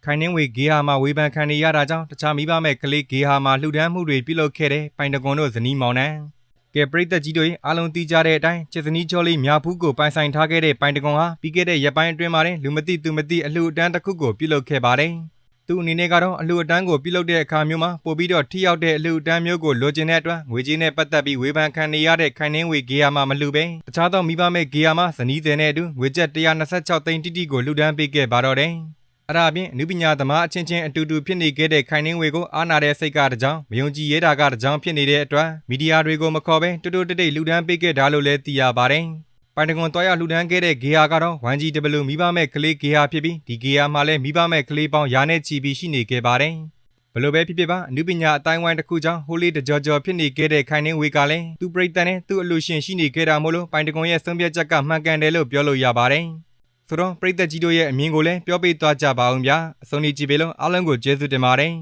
ခိုင်နှင်းဝေဂေဟာမှာဝေဖန်ခံနေရတာကြောင့်တခြားမိဘမဲ့ကလေးဂေဟာမှာလှူဒန်းမှုတွေပြုလုပ်ခဲ့တဲ့ပိုင်တကွန်တို့ဇနီးမောင်နှံကဲပရိသတ်ကြီးတို့အားလုံးသိကြတဲ့အတိုင်းချစ်စနီးချောလေးမြဖူးကိုပိုင်ဆိုင်ထားခဲ့တဲ့ပိုင်တကွန်ဟာပြီးခဲ့တဲ့ရက်ပိုင်းအတွင်းမှာလူမသိသူမသိအလှူအတန်းတစ်ခုကိုပြုလုပ်ခဲ့ပါတယ်သူအနေနဲ့ကတော့အလှူအတန်းကိုပြုလုပ်တဲ့အခါမျိုးမှာပို့ပြီးတော့ထိရောက်တဲ့အလှူအတန်းမျိုးကိုလိုချင်တဲ့အတွက်ငွေကြေးနဲ့ပတ်သက်ပြီးဝေဖန်ခံနေရတဲ့ခိုင်နှင်းဝေဂေဟာမှာမလှူပဲတခြားသောမိဘမဲ့ဂေဟာမှာဇနီးသည်နဲ့အတူငွေကျပ်126သိန်းတိတိကိုလှူဒန်းပေးခဲ့ပါတော့တယ်အဲ့ဒါအပြင်အနုပညာသမားအချင်းချင်းအတူတူဖြစ်နေခဲ့တဲ့ခိုင်နှင်းဝေကိုအားနာတဲ့စိတ်ကတကြောင်မယုံကြည်ရတာကတကြောင်ဖြစ်နေတဲ့အတွက်မီဒီယာတွေကိုမခေါ်ပဲတိုးတိုးတိတ်တိတ်လှူဒန်းပေးခဲ့တာလို့လည်းသိရပါတယ်ပိုင်တကွန်တွားရလှူဒန်းခဲ့တဲ့ဂေဟာကတော့ 1GW မိဘမဲ့ကလေးဂေဟာဖြစ်ပြီးဒီဂေဟာမှာလည်းမိဘမဲ့ကလေးပေါင်းရာနဲ့ချီပြီးရှိနေခဲ့ပါတယ်ဘလို့ပဲဖြစ်ဖြစ်ပါအနုပညာအတိုင်းဝိုင်းတစ်ခုကြောင့်ဟိုလေးတကြောကြောဖြစ်နေခဲ့တဲ့ခိုင်နှင်းဝေကလည်းသူ့ပရိသတ်နဲ့သူ့အလှူရှင်ရှိနေခဲ့တာမို့လို့ပိုင်တကွန်ရဲ့ဆုံးဖြတ်ချက်ကမှန်ကန်တယ်လို့ပြောလို့ရပါတယ်ဆိုတော့ပရိသတ်ကြီးတို့ရဲ့အမြင်ကိုလည်းပြောပြသွားကြပါအောင်ဗျာအဆုံးထိကြည့်ပေးလို့အားလုံးကိုကျေးဇူးတင်ပါတယ်